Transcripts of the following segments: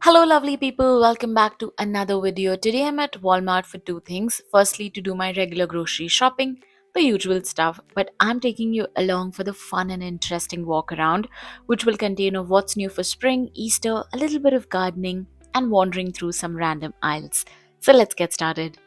Hello, lovely people. Welcome back to another video. Today I'm at Walmart for two things. Firstly, to do my regular grocery shopping, the usual stuff, but I'm taking you along for the fun and interesting walk around, which will contain of what's new for spring, Easter, a little bit of gardening, and wandering through some random aisles. So let's get started.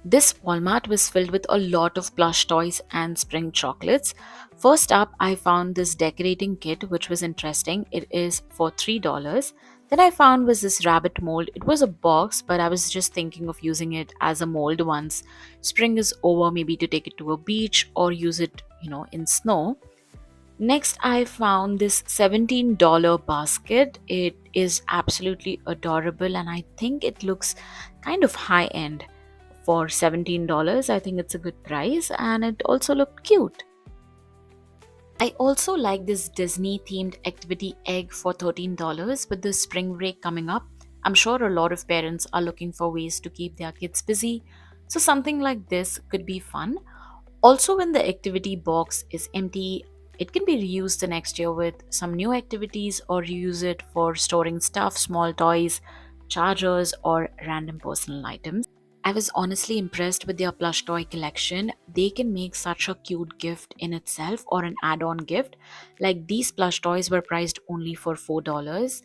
This Walmart was filled with a lot of plush toys and spring chocolates. First up, I found this decorating kit, which was interesting. It is for $3. Then I found was this rabbit mold. It was a box, but I was just thinking of using it as a mold once spring is over, maybe to take it to a beach or use it, in snow. Next, I found this $17 basket. It is absolutely adorable and I think it looks kind of high end for $17. I think it's a good price and it also looked cute. I also like this Disney themed activity egg for $13 with the spring break coming up. I'm sure a lot of parents are looking for ways to keep their kids busy, so something like this could be fun. Also, when the activity box is empty, it can be reused the next year with some new activities or use it for storing stuff, small toys, chargers, or random personal items. I was honestly impressed with their plush toy collection. They can make such a cute gift in itself or an add on gift. Like these plush toys were priced only for $4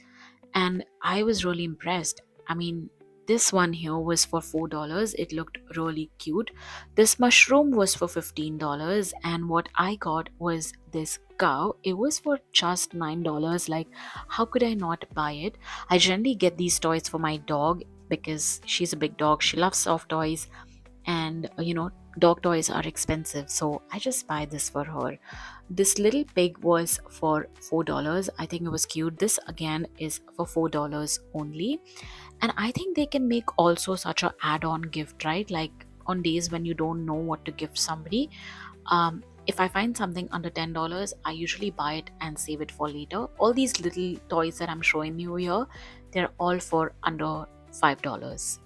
and I was really impressed. I mean, this one here was for $4. It looked really cute. This mushroom was for $15 and what I got was this cow. It was for just $9. Like, how could I not buy it? I generally get these toys for my dog because she's a big dog. She loves soft toys and dog toys are expensive, so I just buy this for her. This little pig was for $4. I think it was cute. This again is for $4 only, and I think they can make also such a add-on gift, right? Like on days when you don't know what to gift somebody. If I find something under $10, I usually buy it and save it for later. All these little toys that I'm showing you here, they're all for under $5.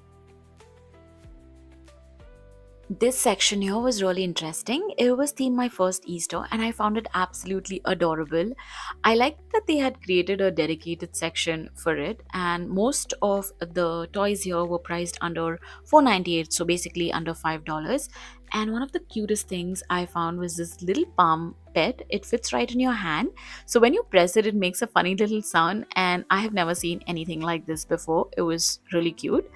This section here was really interesting. It was themed my first Easter and I found it absolutely adorable. I liked that they had created a dedicated section for it, and most of the toys here were priced under $4.98, so basically under $5. And one of the cutest things I found was this little palm pet. It fits right in your hand. So when you press it, it makes a funny little sound, and I have never seen anything like this before. It was really cute.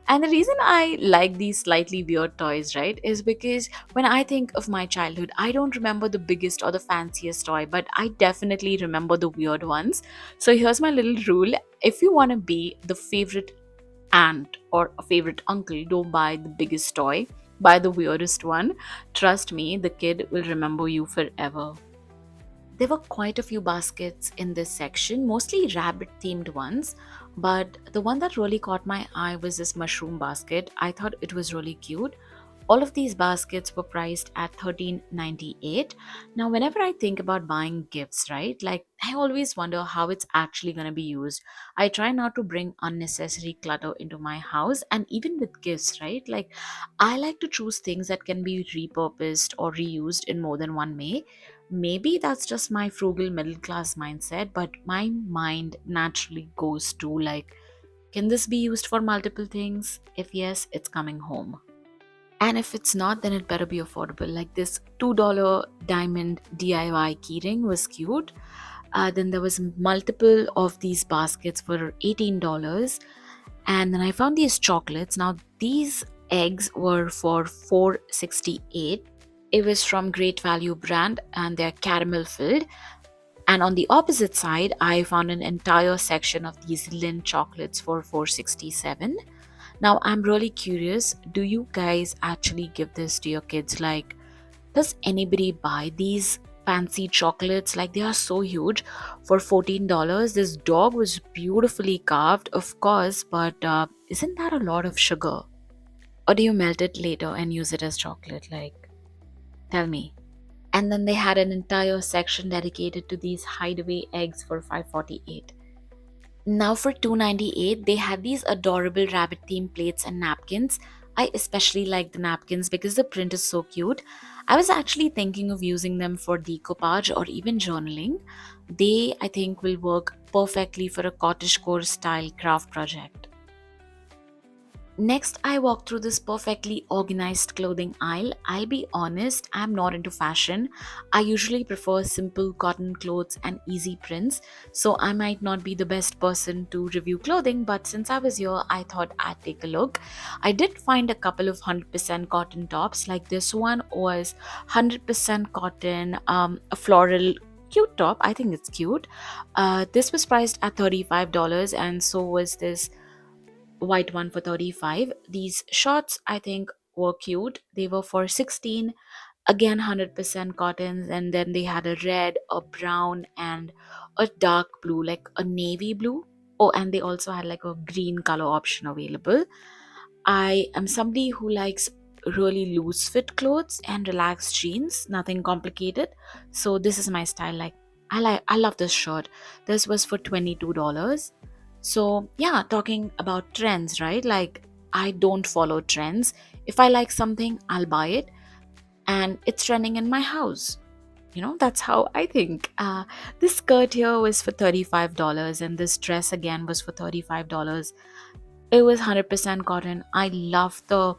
And the reason I like these slightly weird toys, right, is because when I think of my childhood, I don't remember the biggest or the fanciest toy, but I definitely remember the weird ones. So here's my little rule: if you want to be the favorite aunt or a favorite uncle, don't buy the biggest toy, buy the weirdest one. Trust me, the kid will remember you forever. There were quite a few baskets in this section, mostly rabbit themed ones, but the one that really caught my eye was this mushroom basket. I thought it was really cute. All of these baskets were priced at $13.98. Now, whenever I think about buying gifts, right, like I always wonder how it's actually going to be used. I try not to bring unnecessary clutter into my house, and even with gifts, right, like I like to choose things that can be repurposed or reused in more than one way. Maybe that's just my frugal middle class mindset, but my mind naturally goes to like, can this be used for multiple things? If yes, it's coming home. And if it's not, then it better be affordable. Like this $2 diamond DIY keyring was cute. Then there was multiple of these baskets for $18. And then I found these chocolates. Now these eggs were for $4.68. It was from Great Value brand and they're caramel filled. And on the opposite side, I found an entire section of these Lindt chocolates for $4.67. Now I'm really curious, do you guys actually give this to your kids? Like, does anybody buy these fancy chocolates? Like, they are so huge for $14. This dog was beautifully carved, of course, but isn't that a lot of sugar? Or do you melt it later and use it as chocolate? Like, tell me. And then they had an entire section dedicated to these hideaway eggs for $5.48. Now for $2.98, they had these adorable rabbit themed plates and napkins. I especially like the napkins because the print is so cute. I was actually thinking of using them for decoupage or even journaling. They, I think, will work perfectly for a cottagecore style craft project. Next, I walked through this perfectly organized clothing aisle. I'll be honest, I'm not into fashion. I usually prefer simple cotton clothes and easy prints, so I might not be the best person to review clothing, but since I was here, I thought I'd take a look. I did find a couple of 100% cotton tops, like this one was 100% cotton, a floral cute top. I think it's cute. This was priced at $35, and so was this white one for 35. These shorts I think were cute. They were for 16, again 100% cottons, and then they had a red, a brown, and a dark blue, like a navy blue. Oh, and they also had like a green color option available. I am somebody who likes really loose fit clothes and relaxed jeans, nothing complicated. So this is my style. I love this shirt. This was for $22. So yeah, talking about trends, right? Like I don't follow trends. If I like something, I'll buy it and it's trending in my house. That's how I think. This skirt here was for $35 and this dress again was for $35. It was 100% cotton. I love the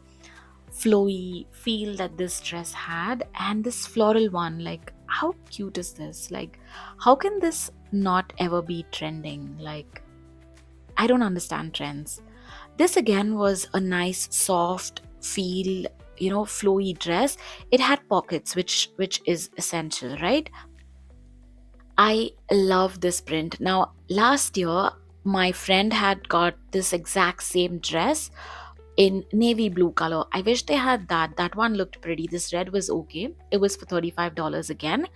flowy feel that this dress had, and this floral one. Like, how cute is this? Like, how can this not ever be trending? Like, I don't understand trends. This again was a nice, soft feel, flowy dress. It had pockets, which is essential, right? I love this print. Now, last year, my friend had got this exact same dress in navy blue color. I wish they had that. That one looked pretty. This red was okay. It was for $35 again.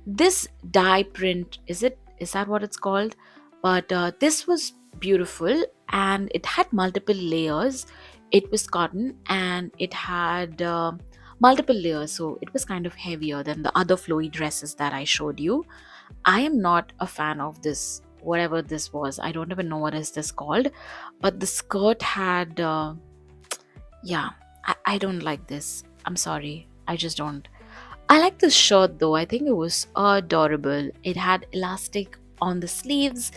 This dye print, is that what it's called? But this was beautiful and it had multiple layers. It was cotton and it had multiple layers, so it was kind of heavier than the other flowy dresses that I showed you. I am not a fan of this, whatever this was. I don't even know what is this called. But the skirt had, yeah, I don't like this. I'm sorry. I just don't. I like this shirt though. I think it was adorable. It had elastic on the sleeves,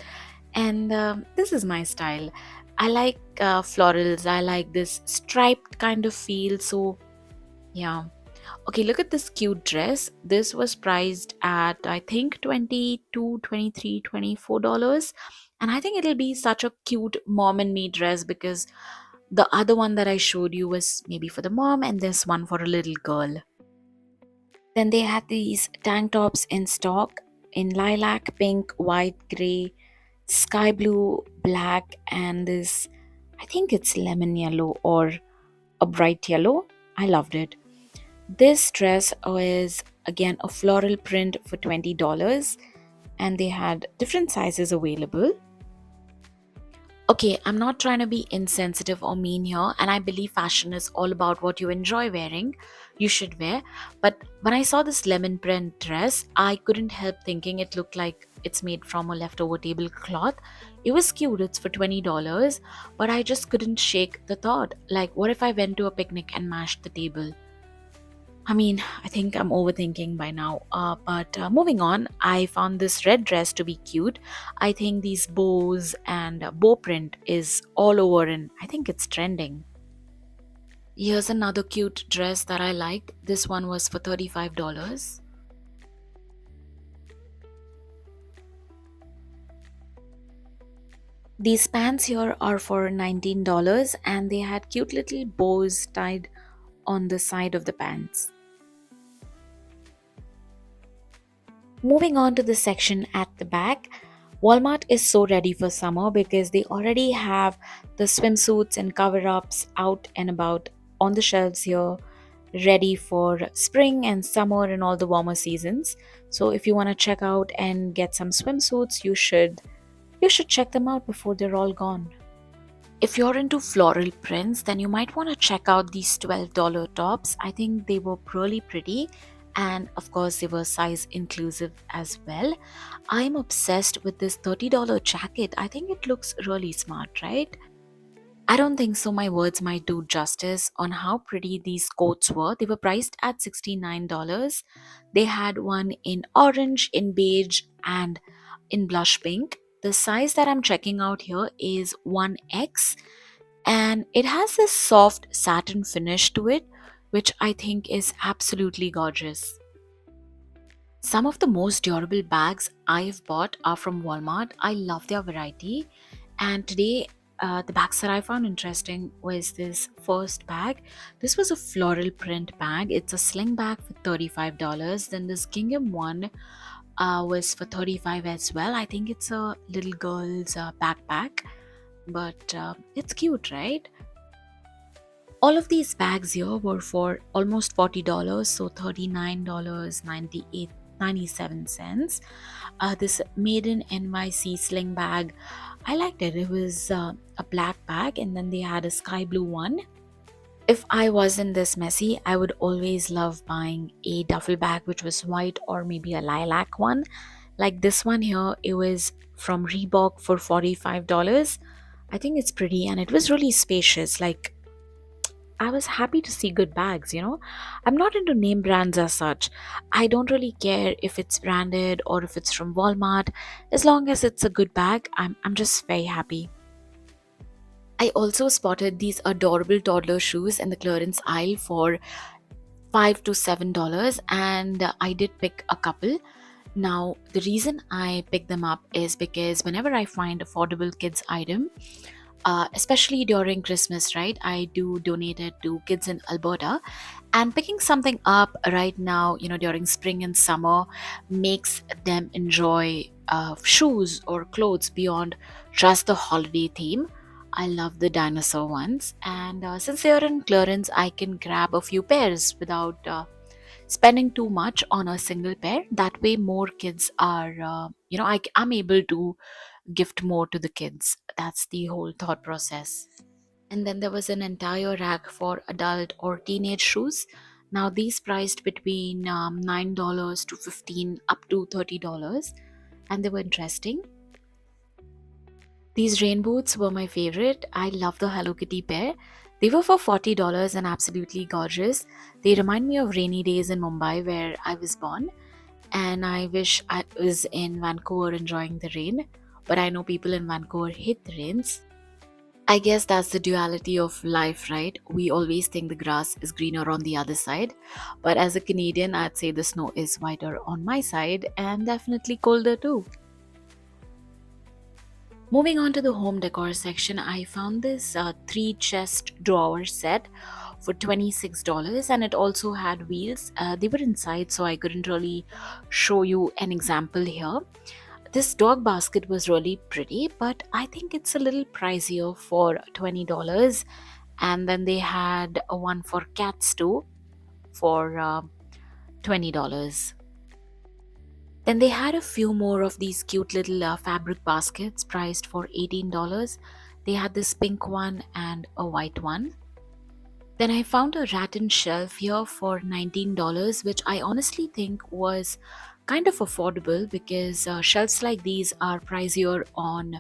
and this is my style. I like florals. I like this striped kind of feel. So, yeah. Okay, look at this cute dress. This was priced at I think 22, 23, $24. And I think it'll be such a cute mom and me dress because the other one that I showed you was maybe for the mom and this one for a little girl. Then they had these tank tops in stock in lilac, pink, white, gray, sky blue, black, and this, I think it's lemon yellow or a bright yellow. I loved it. This dress is again a floral print for $20 and they had different sizes available. Okay, I'm not trying to be insensitive or mean here, and I believe fashion is all about what you enjoy wearing. You should wear. But when I saw this lemon print dress, I couldn't help thinking it looked like it's made from a leftover tablecloth. It was cute, it's for $20, but I just couldn't shake the thought. Like, what if I went to a picnic and mashed the table? I mean, I think I'm overthinking by now. But moving on, I found this red dress to be cute. I think these bows and bow print is all over, and I think it's trending. Here's another cute dress that I liked. This one was for $35. These pants here are for $19 and they had cute little bows tied on the side of the pants. Moving on to the section at the back, Walmart is so ready for summer because they already have the swimsuits and cover ups out and about on the shelves here, ready for spring and summer and all the warmer seasons. So if you want to check out and get some swimsuits, you should check them out before they're all gone. If you're into floral prints, then you might want to check out these $12 tops. I think they were really pretty, and of course, they were size inclusive as well. I'm obsessed with this $30 jacket. I think it looks really smart, right? I don't think so. My words might do justice on how pretty these coats were. They were priced at $69. They had one in orange, in beige, and in blush pink. The size that I'm checking out here is 1X, and it has this soft satin finish to it, which I think is absolutely gorgeous. Some of the most durable bags I've bought are from Walmart. I love their variety. And today, the bags that I found interesting was this first bag. This was a floral print bag. It's a sling bag for $35. Then this gingham one was for 35 as well. I think it's a little girl's backpack, but it's cute, right? All of these bags here were for almost $40, so $39.97. This made in NYC sling bag, I liked it. It was a black bag, and then they had a sky blue one. If I wasn't this messy, I would always love buying a duffel bag which was white or maybe a lilac one. Like this one here, it was from Reebok for $45. I think it's pretty and it was really spacious. Like, I was happy to see good bags. I'm not into name brands as such. I don't really care if it's branded or if it's from Walmart. As long as it's a good bag, I'm just very happy. I also spotted these adorable toddler shoes in the clearance aisle for $5 to $7, and I did pick a couple. Now, the reason I picked them up is because whenever I find affordable kids item, especially during Christmas, right? I do donate it to kids in Alberta. And picking something up right now, during spring and summer, makes them enjoy shoes or clothes beyond just the holiday theme. I love the dinosaur ones. And since they are in clearance, I can grab a few pairs without spending too much on a single pair. That way, more kids are, I'm able to gift more to the kids. That's the whole thought process. And then there was an entire rack for adult or teenage shoes. Now these priced between $9 to 15 up to $30, and they were interesting. These rain boots were my favorite. I love the Hello Kitty pair. They were for $40 and absolutely gorgeous. They remind me of rainy days in Mumbai where I was born, and I wish I was in Vancouver enjoying the rain. But I know people in Vancouver hate the rains. I guess that's the duality of life, right? We always think the grass is greener on the other side. But as a Canadian, I'd say the snow is whiter on my side and definitely colder too. Moving on to the home decor section, I found this three chest drawer set for $26, and it also had wheels. They were inside, so I couldn't really show you an example here. This dog basket was really pretty, but I think it's a little pricier for $20. And then they had a one for cats too for $20. Then they had a few more of these cute little fabric baskets priced for $18. They had this pink one and a white one. Then I found a rattan shelf here for $19, which I honestly think was kind of affordable because shelves like these are pricier on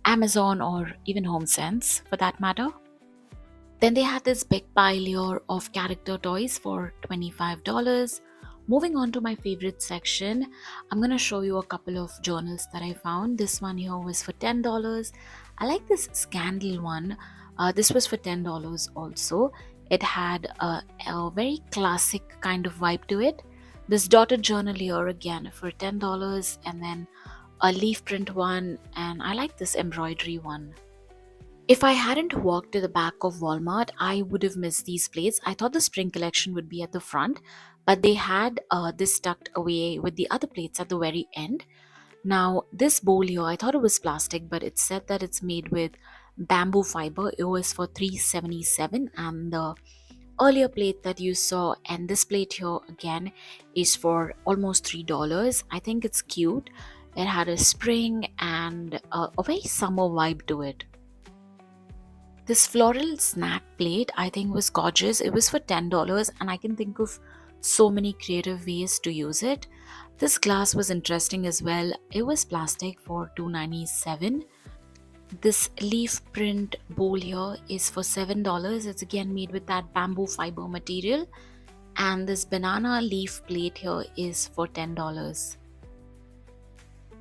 Amazon or even HomeSense for that matter. Then they had this big pile here of character toys for $25. Moving on to my favorite section, I'm going to show you a couple of journals that I found. This one here was for $10. I like this Scandal one. This was for $10 also. It had a very classic kind of vibe to it. This dotted journal here again for $10, and then a leaf print one, and I like this embroidery one. If I hadn't walked to the back of Walmart, I would have missed these plates. I thought the spring collection would be at the front, but they had this tucked away with the other plates at the very end. Now, this bowl here, I thought it was plastic, but it said that it's made with bamboo fiber. It was for $3.77, and the earlier plate that you saw and this plate here again is for almost $3. I think it's cute. It had a spring and a very summer vibe to it. This floral snack plate I think was gorgeous. It was for $10, and I can think of so many creative ways to use it. This glass was interesting as well. It was plastic for $2.97. This leaf print bowl here is for $7. It's again made with that bamboo fiber material. And this banana leaf plate here is for $10.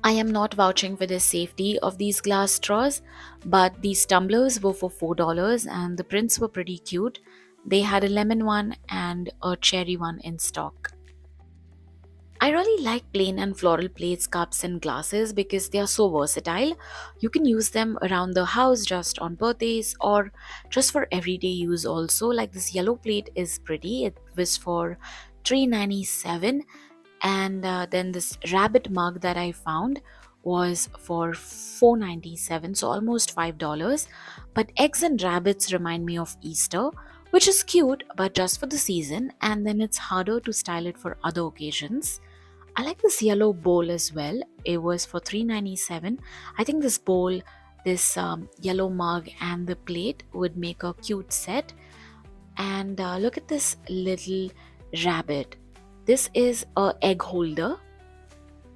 I am not vouching for the safety of these glass straws, but these tumblers were for $4 and the prints were pretty cute. They had a lemon one and a cherry one in stock. I really like plain and floral plates, cups, and glasses because they are so versatile. You can use them around the house just on birthdays or just for everyday use also. Like this yellow plate is pretty. It was for 397, and then this rabbit mug that I found was for 497, so almost $5. But eggs and rabbits remind me of Easter, which is cute but just for the season, and then it's harder to style it for other occasions. I like this yellow bowl as well. It was for 397. I think this bowl, this yellow mug, and the plate would make a cute set. And look at this little rabbit. This is a egg holder.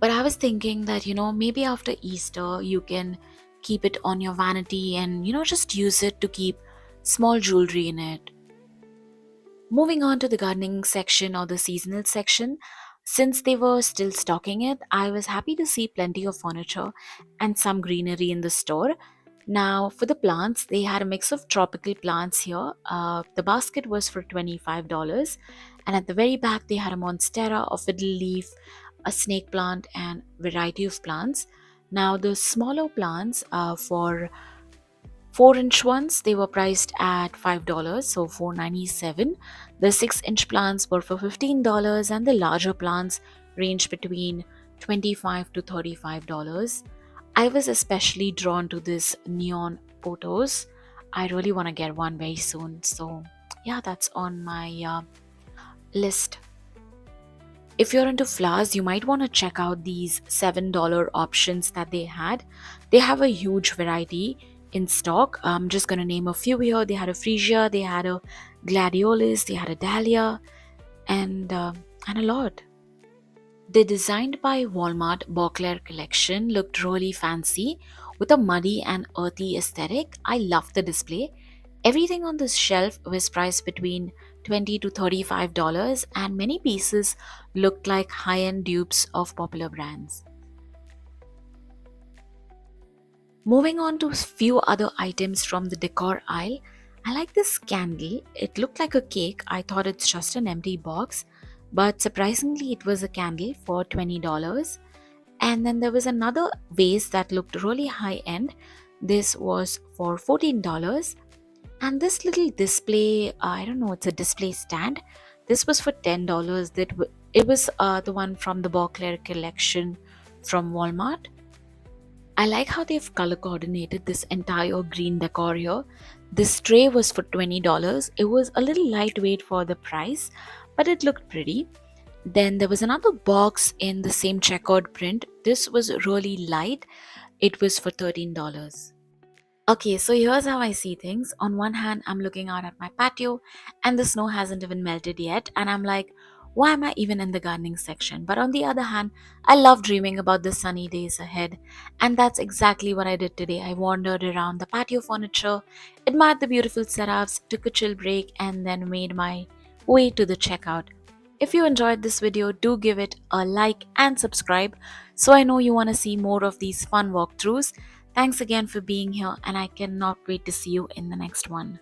But I was thinking that, maybe after Easter, you can keep it on your vanity and, just use it to keep small jewelry in it. Moving on to the gardening section or the seasonal section, since they were still stocking it, I was happy to see plenty of furniture and some greenery in the store. Now, for the plants, they had a mix of tropical plants here. The basket was for $25, and at the very back, they had a monstera, a fiddle leaf, a snake plant, and variety of plants. Now, the smaller plants for 4-inch ones, they were priced at $5, so 497. The 6-inch plants were for $15, and the larger plants ranged between $25 to $35. I was especially drawn to this neon potos. I really want to get one very soon, so yeah, that's on my list. If you're into flowers, you might want to check out these $7 options that they had. They have a huge variety in stock. I'm just going to name a few here. They had a freesia, they had a gladiolus, they had a dahlia, and a lot. The designed by Walmart Beauclair collection looked really fancy with a muddy and earthy aesthetic. I loved the display. Everything on this shelf was priced between $20 to $35, and many pieces looked like high end dupes of popular brands. Moving on to a few other items from the decor aisle, I like this candle. It looked like a cake. I thought it's just an empty box, but surprisingly, it was a candle for $20. And then there was another vase that looked really high end. This was for $14. And this little display, I don't know, it's a display stand. This was for $10. It was the one from the Beauclair collection from Walmart. I like how they've color coordinated this entire green decor here. This tray was for $20. It was a little lightweight for the price, but it looked pretty. Then there was another box in the same checkered print. This was really light. It was for $13. Okay, so here's how I see things. On one hand, I'm looking out at my patio, and the snow hasn't even melted yet, and I'm like, why am I even in the gardening section? But on the other hand, I love dreaming about the sunny days ahead, and that's exactly what I did today. I wandered around the patio furniture, admired the beautiful setups, took a chill break, and then made my way to the checkout. If you enjoyed this video, do give it a like and subscribe so I know you want to see more of these fun walkthroughs. Thanks again for being here, and I cannot wait to see you in the next one.